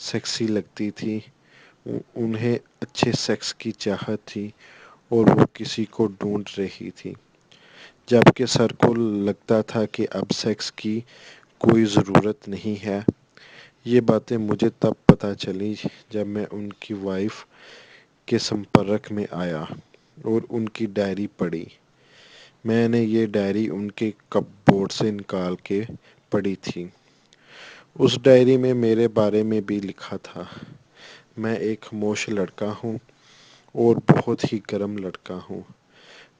Sexy لگتی تھی، انہیں اچھے سیکس کی چاہت تھی اور وہ کسی کو ڈھونڈ رہی تھی، جبکہ سر کو لگتا تھا کہ اب سیکس کی کوئی ضرورت نہیں ہے۔ یہ باتیں مجھے تب پتہ چلی جب میں ان کی وائف کے سمپرک میں آیا اور ان کی ڈائری پڑھی۔ میں نے یہ ڈائری ان کے کپ بورڈ سے نکال کے پڑھی تھی۔ اس ڈائری میں میرے بارے میں بھی لکھا تھا: میں ایک خاموش لڑکا ہوں اور بہت ہی گرم لڑکا ہوں۔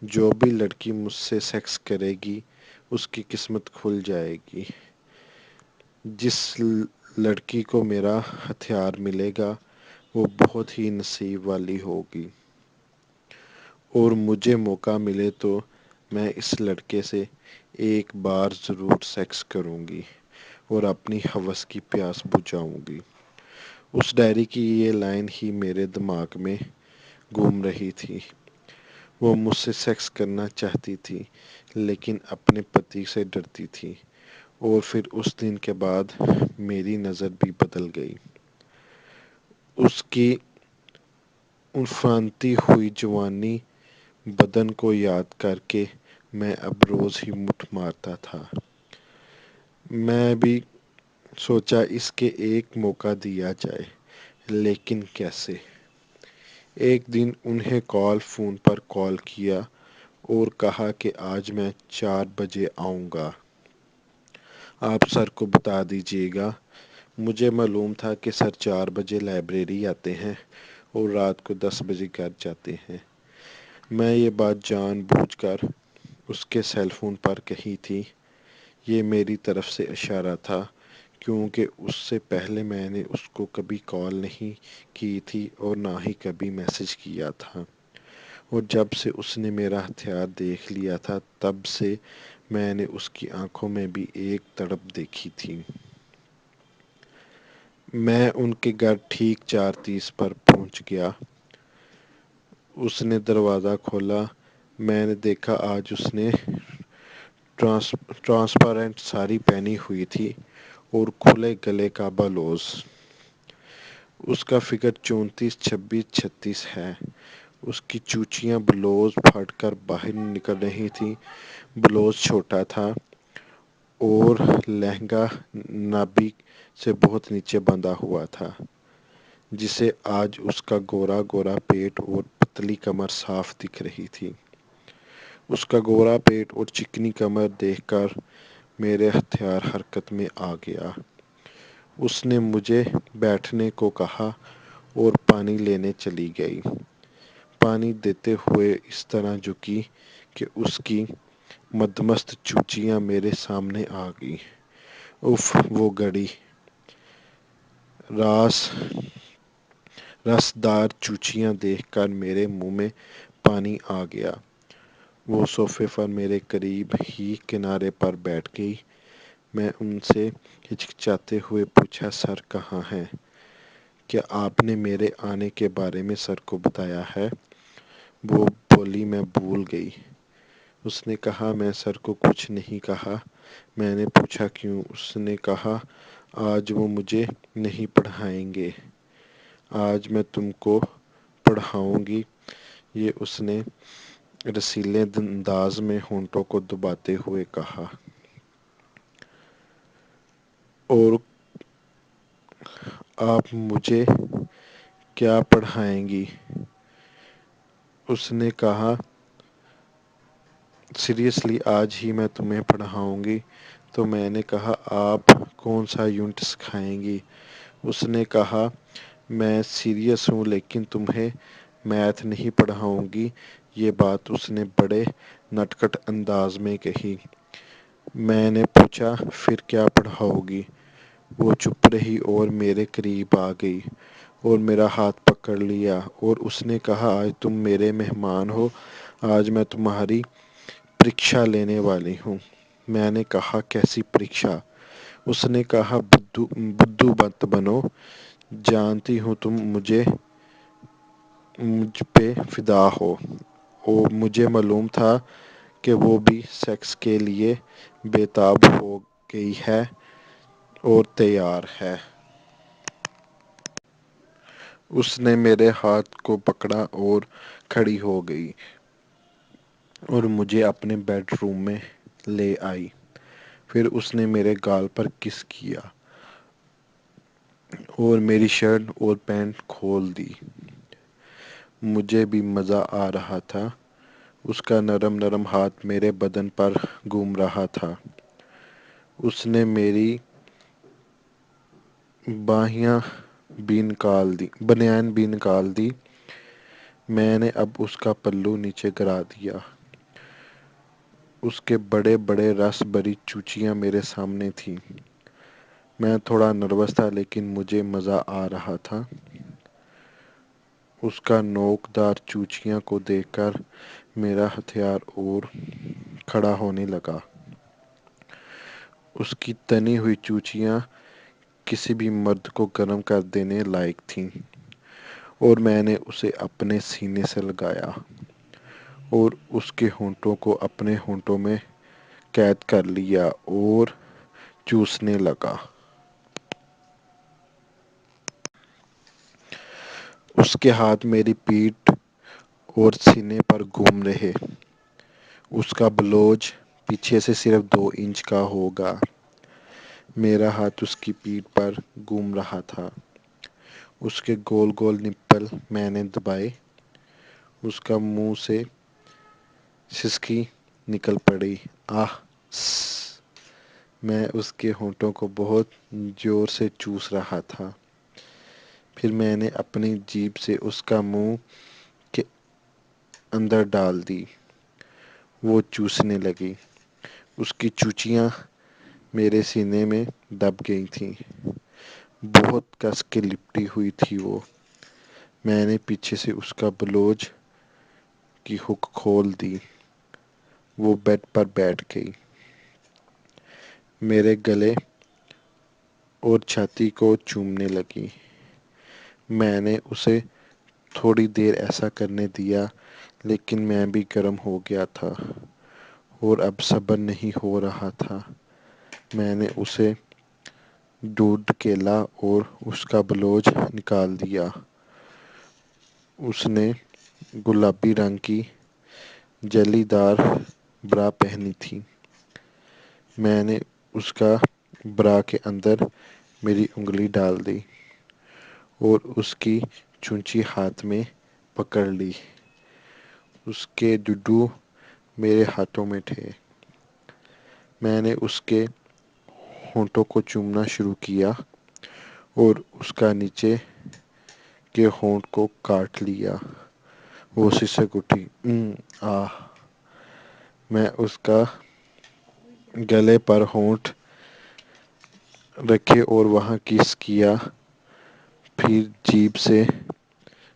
جو بھی لڑکی مجھ سے سیکس کرے گی اس کی قسمت کھل جائے گی۔ جس لڑکی کو میرا ہتھیار ملے گا وہ بہت ہی نصیب والی ہوگی، اور مجھے موقع ملے تو میں اس لڑکے سے ایک بار ضرور سیکس کروں گی اور اپنی ہوس کی پیاس بجھاؤں گی۔ اس ڈائری کی یہ لائن ہی میرے دماغ میں گھوم رہی تھی۔ وہ مجھ سے سیکس کرنا چاہتی تھی لیکن اپنے پتی سے ڈرتی تھی، اور پھر اس دن کے بعد میری نظر بھی بدل گئی۔ اس کی افنتی ہوئی جوانی بدن کو یاد کر کے میں اب روز ہی مٹھ مارتا تھا۔ میں بھی سوچا اس کے ایک موقع دیا جائے، لیکن کیسے؟ ایک دن انہیں فون پر کال کیا اور کہا کہ آج میں 4 بجے آؤں گا، آپ سر کو بتا دیجیے گا۔ مجھے معلوم تھا کہ سر 4 بجے لائبریری آتے ہیں اور رات کو 10 بجے گھر جاتے ہیں۔ میں یہ بات جان بوجھ کر اس کے سیل فون پر کہی تھی۔ یہ میری طرف سے اشارہ تھا، کیونکہ اس سے پہلے میں نے اس کو کبھی کال نہیں کی تھی اور نہ ہی کبھی میسج کیا تھا، اور جب سے اس نے میرا ہتھیار دیکھ لیا تھا تب سے میں نے اس کی آنکھوں میں بھی ایک تڑپ دیکھی تھی۔ میں ان کے گھر ٹھیک 4:30 پر پہنچ گیا۔ اس نے دروازہ کھولا۔ میں نے دیکھا آج اس نے ٹرانسپیرنٹ ساڑی پہنی ہوئی تھی اور کھلے گلے کا بلوز۔ اس کا فگر 34، 26، 36 ہے۔ اس کی چوچیاں بلوز پھاڑ کر باہر نکل رہی تھیں۔ بلوز چھوٹا تھا اور لہنگا نابی سے بہت نیچے بندھا ہوا تھا، جس سے آج اس کا گورا گورا پیٹ اور پتلی کمر صاف دکھ رہی تھی۔ اس کا گورا پیٹ اور چکنی کمر دیکھ کر میرے ہتھیار حرکت میں آ گیا۔ اس نے مجھے بیٹھنے کو کہا اور پانی لینے چلی گئی۔ پانی دیتے ہوئے اس طرح جھکی کہ اس کی مدمست چوچیاں میرے سامنے آ گئیں۔ اف، وہ گڑی رسدار چوچیاں دیکھ کر میرے منہ میں پانی آ گیا۔ وہ صوفے پر میرے قریب ہی کنارے پر بیٹھ گئی۔ میں ان سے ہچکچاتے ہوئے پوچھا: سر کہاں ہیں؟ کیا آپ نے میرے آنے کے بارے میں سر کو بتایا ہے؟ وہ بولی: میں بھول گئی۔ اس نے کہا: میں سر کو کچھ نہیں کہا۔ میں نے پوچھا: کیوں؟ اس نے کہا: آج وہ مجھے نہیں پڑھائیں گے، آج میں تم کو پڑھاؤں گی۔ یہ اس نے رسیلے انداز میں ہونٹوں کو دباتے ہوئے کہا۔ اور آپ مجھے کیا پڑھائیں گی؟ اس نے کہا: سیریسلی آج ہی میں تمہیں پڑھاؤں گی۔ تو میں نے کہا: آپ کون سا یونٹ سکھائیں گی؟ اس نے کہا: میں سیریس ہوں لیکن تمہیں میتھ نہیں پڑھاؤں گی۔ یہ بات اس نے بڑے نٹکھٹ انداز میں کہی۔ میں نے پوچھا: پھر کیا پڑھاؤ گی؟ وہ چپ رہی اور میرے قریب آ گئی اور میرا ہاتھ پکڑ لیا، اور اس نے کہا: آج تم میرے مہمان ہو، آج میں تمہاری پریکشا لینے والی ہوں۔ میں نے کہا: کیسی پریکشا؟ اس نے کہا: بدھو مت بنو، جانتی ہوں تم مجھ پہ فدا ہو۔ اور مجھے معلوم تھا کہ وہ بھی سیکس کے لیے بے تاب ہو گئی ہے اور تیار ہے۔ اس نے میرے ہاتھ کو پکڑا اور کھڑی ہو گئی اور مجھے اپنے بیڈ روم میں لے آئی۔ پھر اس نے میرے گال پر کس کیا اور میری شرٹ اور پینٹ کھول دی۔ مجھے بھی مزہ آ رہا تھا۔ اس کا نرم نرم ہاتھ میرے بدن پر گھوم رہا تھا۔ اس نے میری بنیان بھی نکال دی۔ میں نے اب اس کا پلو نیچے گرا دیا۔ اس کے بڑے بڑے رس بھری چوچیاں میرے سامنے تھیں۔ میں تھوڑا نروس تھا لیکن مجھے مزہ آ رہا تھا۔ اس کا نوک دار چوچیاں کو دیکھ کر میرا ہتھیار اور کھڑا ہونے لگا۔ اس کی تنی ہوئی چوچیاں کسی بھی مرد کو گرم کر دینے لائق تھیں اور میں نے اسے اپنے سینے سے لگایا اور اس کے ہونٹوں کو اپنے ہونٹوں میں قید کر لیا اور چوسنے لگا۔ اس کے ہاتھ میری پیٹھ اور سینے پر گھوم رہے۔ اس کا بلوچ پیچھے سے صرف 2 انچ کا ہوگا۔ میرا ہاتھ اس کی پیٹھ پر گھوم رہا تھا۔ اس کے گول گول نپل میں نے دبائے۔ اس کا منہ سے سسکی نکل پڑی۔ آہ سس۔ میں اس کے ہونٹوں کو بہت زور سے چوس رہا تھا۔ پھر میں نے اپنی جیب سے اس کا منہ کے اندر ڈال دی۔ وہ چوسنے لگی۔ اس کی چوچیاں میرے سینے میں دب گئی تھیں۔ بہت کس کے لپٹی ہوئی تھی وہ۔ میں نے پیچھے سے اس کا بلوچ کی ہک کھول دی۔ وہ بیڈ پر بیٹھ گئی۔ میرے گلے اور چھاتی کو چومنے لگی۔ میں نے اسے تھوڑی دیر ایسا کرنے دیا لیکن میں بھی گرم ہو گیا تھا اور اب صبر نہیں ہو رہا تھا۔ میں نے اسے دودھ کیلا اور اس کا بلوچ نکال دیا۔ اس نے گلابی رنگ کی جلی دار برا پہنی تھی۔ میں نے اس کا برا کے اندر میری انگلی ڈال دی اور اس کی چونچی ہاتھ میں پکڑ لی۔ اس کے ڈڈو میرے ہاتھوں میں تھے۔ میں نے اس کے ہونٹوں کو چومنا شروع کیا اور اس کا نیچے کے ہونٹ کو کاٹ لیا۔ وہ سسک اٹھی۔ آہ۔ میں اس کا گلے پر ہونٹ رکھے اور وہاں کس کیا، پھر جیب سے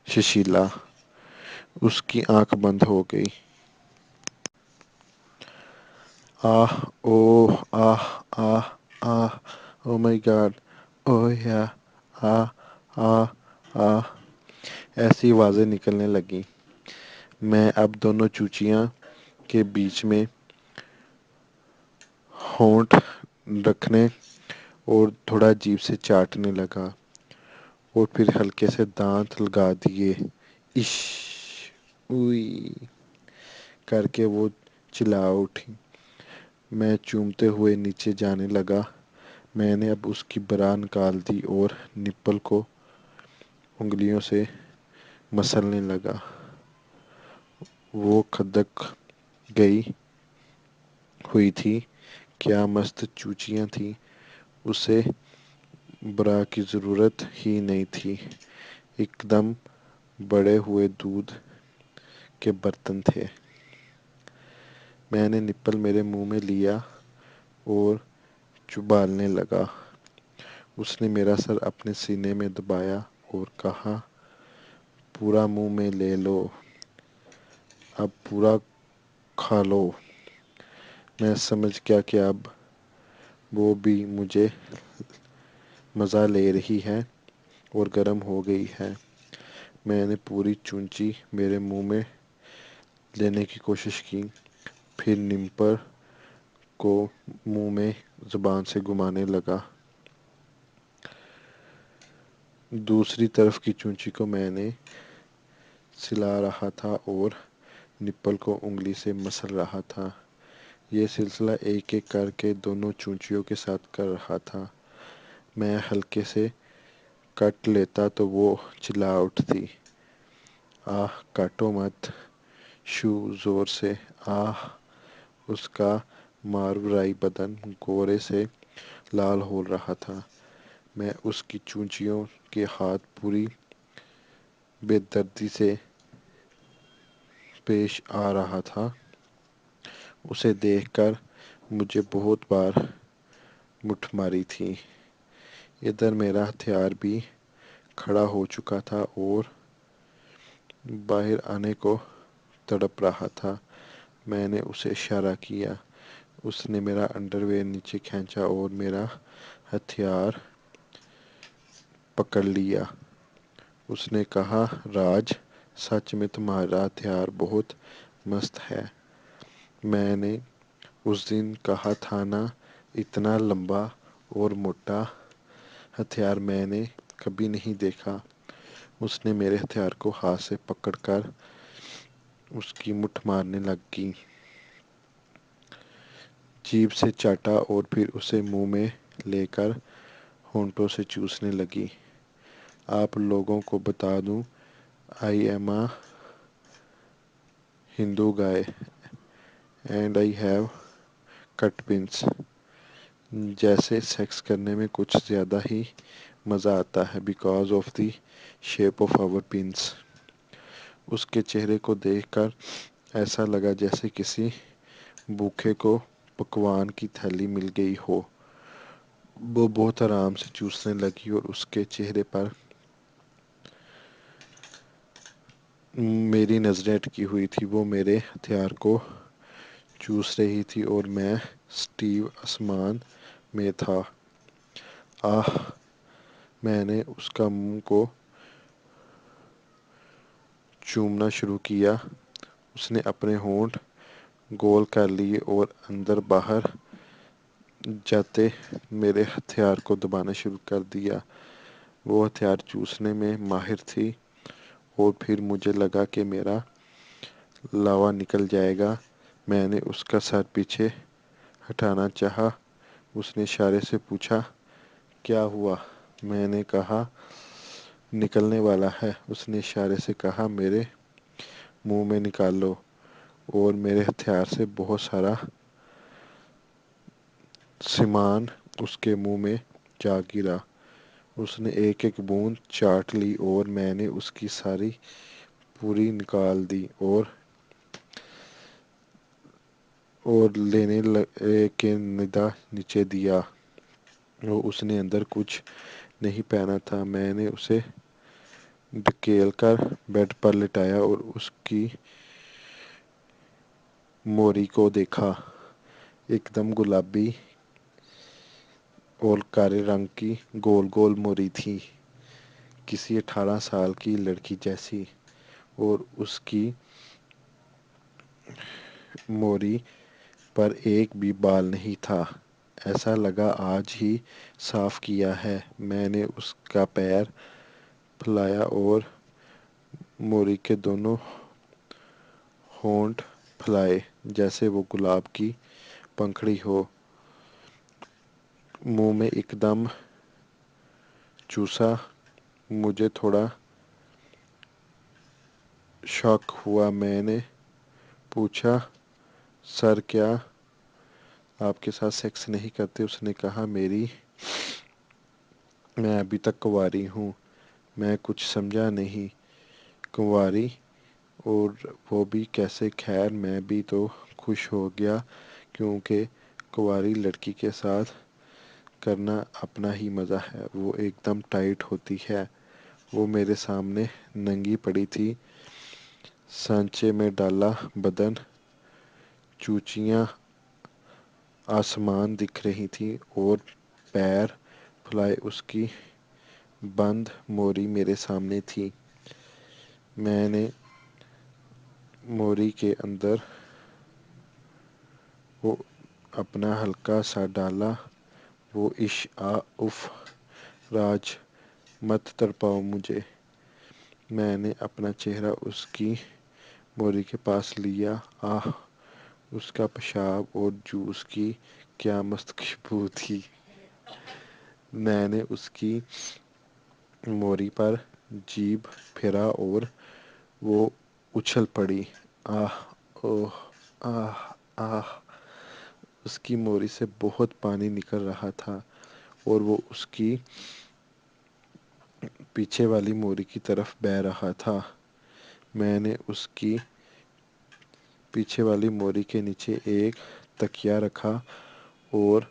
ششیلا۔ اس کی آنکھ بند ہو گئی۔ آہ اوہ آہ آہ آہ او مائی گاڈ اوہ یا آہ آہ آہ ایسی آوازیں نکلنے لگیں۔ میں اب دونوں چوچیاں کے بیچ میں ہونٹ رکھنے اور تھوڑا جیب سے چاٹنے لگا اور پھر ہلکے سے دانت لگا دیے۔ اش اوئی کر کے وہ چلا اٹھی۔ میں چومتے ہوئے نیچے جانے لگا۔ میں نے اب اس کی برا نکال دی اور نپل کو انگلیوں سے مسلنے لگا۔ وہ کھدک گئی ہوئی تھی۔ کیا مست چوچیاں تھیں۔ اسے برا کی ضرورت ہی نہیں تھی۔ ایک دم بڑے ہوئے دودھ کے برتن تھے۔ میں نے نپل میرے منہ میں لیا اور چبالنے لگا۔ اس نے میرا سر اپنے سینے میں دبایا اور کہا پورا منہ میں لے لو، اب پورا کھا لو۔ میں سمجھ گیا کہ اب وہ بھی مجھے مزہ لے رہی ہے اور گرم ہو گئی ہے۔ میں نے پوری چونچی میرے منہ میں لینے کی کوشش کی، پھر نپل کو منہ میں زبان سے گھمانے لگا۔ دوسری طرف کی چونچی کو میں نے سلا رہا تھا اور نپل کو انگلی سے مسل رہا تھا۔ یہ سلسلہ ایک ایک کر کے دونوں چونچیوں کے ساتھ کر رہا تھا۔ میں ہلکے سے کٹ لیتا تو وہ چلا اٹھتی، آہ کاٹو مت شو زور سے، آہ۔ اس کا مارواڑی بدن غورے سے لال ہو رہا تھا۔ میں اس کی چونچیوں کے ہاتھ پوری بے دردی سے پیش آ رہا تھا۔ اسے دیکھ کر مجھے بہت بار مٹھ ماری تھی۔ ادھر میرا ہتھیار بھی کھڑا ہو چکا تھا اور باہر آنے کو تڑپ رہا تھا۔ میں نے اسے اشارہ کیا۔ اس نے میرا انڈر ویئر نیچے کھینچا اور میرا ہتھیار پکڑ لیا۔ اس نے کہا، راج سچ میں تمہارا ہتھیار بہت مست ہے۔ میں نے اس دن کہا تھا نا، اتنا لمبا اور موٹا ہتھیار میں نے کبھی نہیں دیکھا۔ اس نے میرے ہتھیار کو ہاتھ سے پکڑ کر اس کی مٹھ مارنے لگی، جیبھ سے چاٹا اور پھر اسے منہ میں لے کر ہونٹوں سے چوسنے لگی۔ آپ لوگوں کو بتا دوں، I am a Hindu guy and I have cut pins۔ جیسے سیکس کرنے میں کچھ زیادہ ہی مزہ آتا ہے because of the shape of our pins۔ اس کے چہرے کو دیکھ کر ایسا لگا جیسے کسی بھوکے کو پکوان کی تھیلی مل گئی ہو۔ وہ بہت آرام سے چوسنے لگی اور اس کے چہرے پر میری نظریں اٹکی ہوئی تھی۔ وہ میرے ہتھیار کو چوس رہی تھی اور میں سٹیو آسمان میں تھا۔ آہ۔ میں نے اس کا منہ کو چومنا شروع کیا۔ اس نے اپنے ہونٹ گول کر لیے اور اندر باہر جاتے میرے ہتھیار کو دبانا شروع کر دیا۔ وہ ہتھیار چوسنے میں ماہر تھی اور پھر مجھے لگا کہ میرا لاوا نکل جائے گا۔ میں نے اس کا سر پیچھے ہٹانا چاہا۔ اس نے اشارے سے پوچھا، کیا ہوا؟ میں نے کہا، نکلنے والا ہے۔ اس نے اشارے سے کہا، میرے منہ میں نکال لو، اور میرے ہتھیار سے بہت سارا سیمان اس کے منہ میں جا گرا۔ اس نے ایک ایک بوند چاٹ لی اور میں نے اس کی ساری پوری نکال دی اور لینے کے ندا نیچے دیا۔ اس نے اندر کچھ نہیں پہنا تھا۔ میں نے اسے دھکیل کر بیڈ پر لٹایا اور اس کی موری کو دیکھا۔ ایک دم گلابی اور کارے رنگ کی گول گول موری تھی، کسی 18 سال کی لڑکی جیسی، اور اس کی موری پر ایک بھی بال نہیں تھا۔ ایسا لگا آج ہی صاف کیا ہے۔ میں نے اس کا پیر پھیلایا اور موری کے دونوں ہونٹ پھیلائے جیسے وہ گلاب کی پنکھڑی ہو۔ منہ میں ایک دم چوسا۔ مجھے تھوڑا شاک ہوا۔ میں نے پوچھا، سر کیا آپ کے ساتھ سیکس نہیں کرتے؟ اس نے کہا، میں ابھی تک کنواری ہوں۔ میں کچھ سمجھا نہیں۔ کنواری؟ اور وہ بھی کیسے؟ خیر میں بھی تو خوش ہو گیا کیونکہ کنواری لڑکی کے ساتھ کرنا اپنا ہی مزہ ہے، وہ ایک دم ٹائٹ ہوتی ہے۔ وہ میرے سامنے ننگی پڑی تھی، سانچے میں ڈالا بدن، چونچیاں آسمان دکھ رہی تھیں اور پیر پھیلائے اس کی بند موری میرے سامنے تھی۔ میں نے موری کے اندر وہ اپنا ہلکا سا ڈالا۔ وہ اف راج مت تڑپاؤ مجھے۔ میں نے اپنا چہرہ اس کی موری کے پاس لیا۔ آہ! اس کا پیشاب اور جوس کی کیا مست خوشبو تھی۔ میں نے اس کی موری پر جیب پھیرا اور وہ اچھل پڑی۔ آہ! اوہ! آہ! آہ! اس کی موری سے بہت پانی نکل رہا تھا اور وہ اس کی پیچھے والی موری کی طرف بہہ رہا تھا۔ میں نے اس کی پیچھے والی موری کے نیچے ایک تکیہ رکھا اور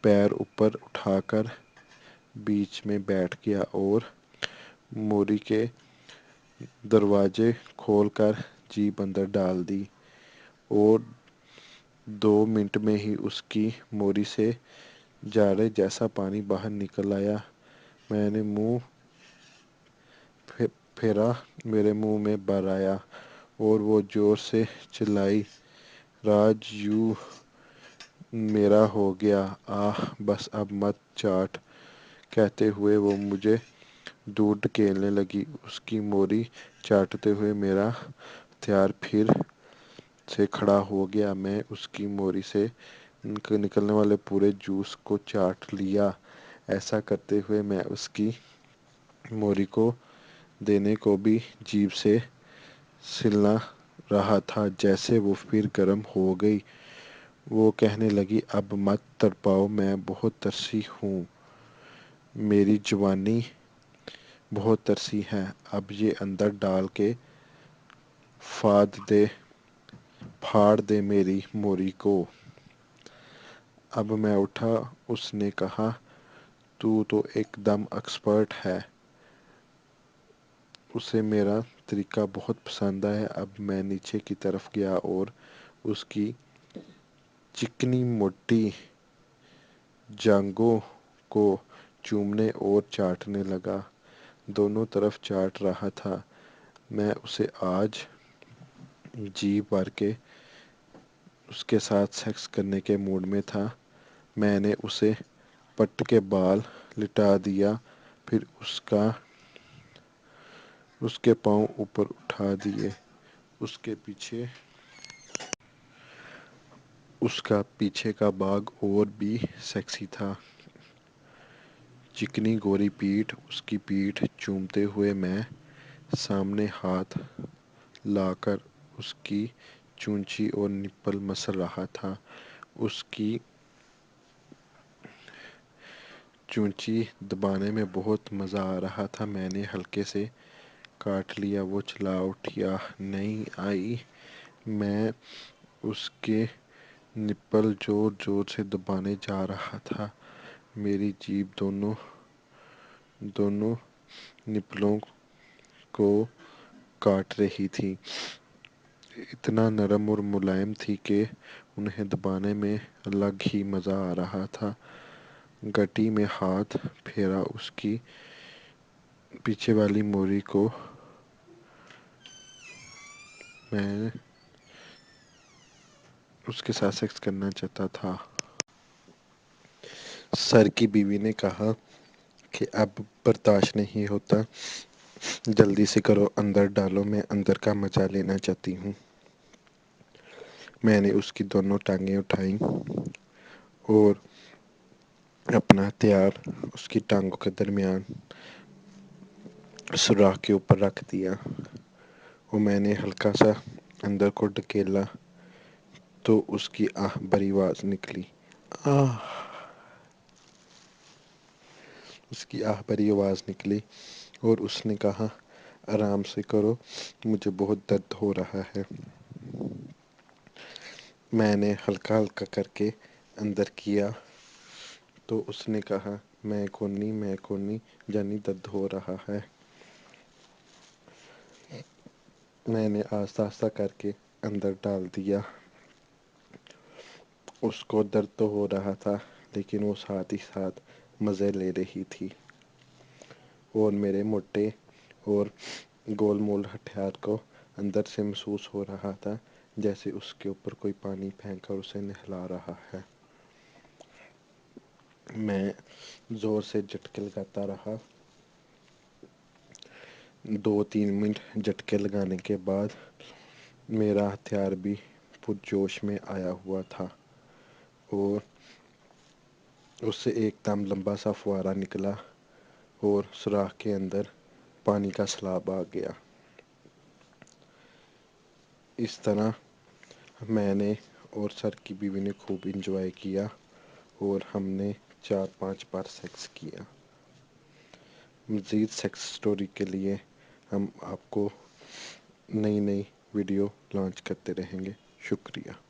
پیر اوپر اٹھا کر بیچ میں بیٹھ گیا اور موری کے دروازے کھول کر جیب اندر ڈال دی اور 2 منٹ میں ہی اس کی موری سے جاڑے جیسا پانی باہر نکل آیا۔ میں نے منہ پھیرا، میرے منہ میں بھر آیا اور وہ زور سے چلائی، راج یو میرا ہو گیا۔ آہ! بس اب مت چاٹ۔ کہتے ہوئے وہ مجھے دور دھکیلنے لگی۔ اس کی موری چاٹتے ہوئے میرا ہتھیار پھر سے کھڑا ہو گیا۔ میں اس کی موری سے نکلنے والے پورے جوس کو چاٹ لیا۔ ایسا کرتے ہوئے میں اس کی موری کو دینے کو بھی جیب سے سلنا رہا تھا، جیسے وہ پھر گرم ہو گئی۔ وہ کہنے لگی، اب مت تڑپاؤ، میں بہت ترسی ہوں، میری جوانی بہت ترسی ہے، اب یہ اندر ڈال کے پھاڑ دے میری موری کو۔ اب میں اٹھا۔ اس نے کہا، تو ایک دم ایکسپرٹ ہے۔ اسے میرا طریقہ بہت پسند آیا۔ اب میں نیچے کی طرف گیا اور اس کی چکنی موٹی جانگھوں کو چومنے اور چاٹنے لگا، دونوں طرف چاٹ رہا تھا۔ میں اسے آج جی بھر کے اس کے ساتھ سیکس کرنے کے موڈ میں تھا۔ میں نے اسے پٹ کے بال لٹا دیا، پھر اس کے پاؤں اوپر اٹھا دیے۔ اس کا پیچھے کا بھاگ اور بھی سیکسی تھا۔ چکنی گوری پیٹھ، اس کی پیٹھ چومتے ہوئے میں سامنے ہاتھ لا کر اس کی چونچی اور نپل مسل رہا تھا۔ اس کی چونچی دبانے میں بہت مزہ آ رہا تھا۔ میں نے ہلکے سے کاٹ لیا۔ وہ چلا اٹھا، نہیں آئی۔ میں اس کے نپل زور زور سے دبانے جا رہا تھا۔ میری جیب دونوں نپلوں کو کاٹ رہی تھی۔ اتنا نرم اور ملائم تھی کہ انہیں دبانے میں الگ ہی مزہ آ رہا تھا۔ گھٹی میں ہاتھ پھیرا، اس کی پیچھے والی موری کو میں اس کے ساتھ سیکس کرنا چاہتا تھا۔ سر کی بیوی نے کہا کہ اب برداشت نہیں ہوتا، جلدی سے کرو، اندر ڈالو، میں اندر کا مزہ لینا چاہتی ہوں۔ میں نے اس کی دونوں ٹانگیں اٹھائیں اور اپنا ہتھیار اس کی ٹانگوں کے درمیان سوراخ کے اوپر رکھ دیا اور میں نے ہلکا سا اندر کو دھکیلا تو اس کی آہ بھری آواز نکلی۔ آہ! اس کی آہ بھری آواز نکلی اور اس نے کہا، آرام سے کرو، مجھے بہت درد ہو رہا ہے۔ میں نے ہلکا ہلکا کر کے اندر کیا تو اس نے کہا، میں کونی جانی درد ہو رہا ہے۔ میں نے آہستہ آہستہ کر کے اندر ڈال دیا۔ اس کو درد تو ہو رہا تھا لیکن وہ ساتھ ہی ساتھ مزے لے رہی تھی اور میرے موٹے اور گول مول ہتھیار کو اندر سے محسوس ہو رہا تھا جیسے اس کے اوپر کوئی پانی پھینک کر اسے نہلا رہا ہے۔ میں زور سے جھٹکے لگاتا رہا 2-3 منٹ جھٹکے لگانے کے بعد میرا ہتھیار بھی پرجوش میں آیا ہوا تھا اور اس سے ایک دم لمبا سا فوارہ نکلا اور سوراخ کے اندر پانی کا سیلاب آ گیا۔ اس طرح میں نے اور سر کی بیوی نے خوب انجوائے کیا اور ہم نے 4-5 بار سیکس کیا۔ مزید سیکس سٹوری کے لیے ہم آپ کو نئی ویڈیو لانچ کرتے رہیں گے۔ شکریہ۔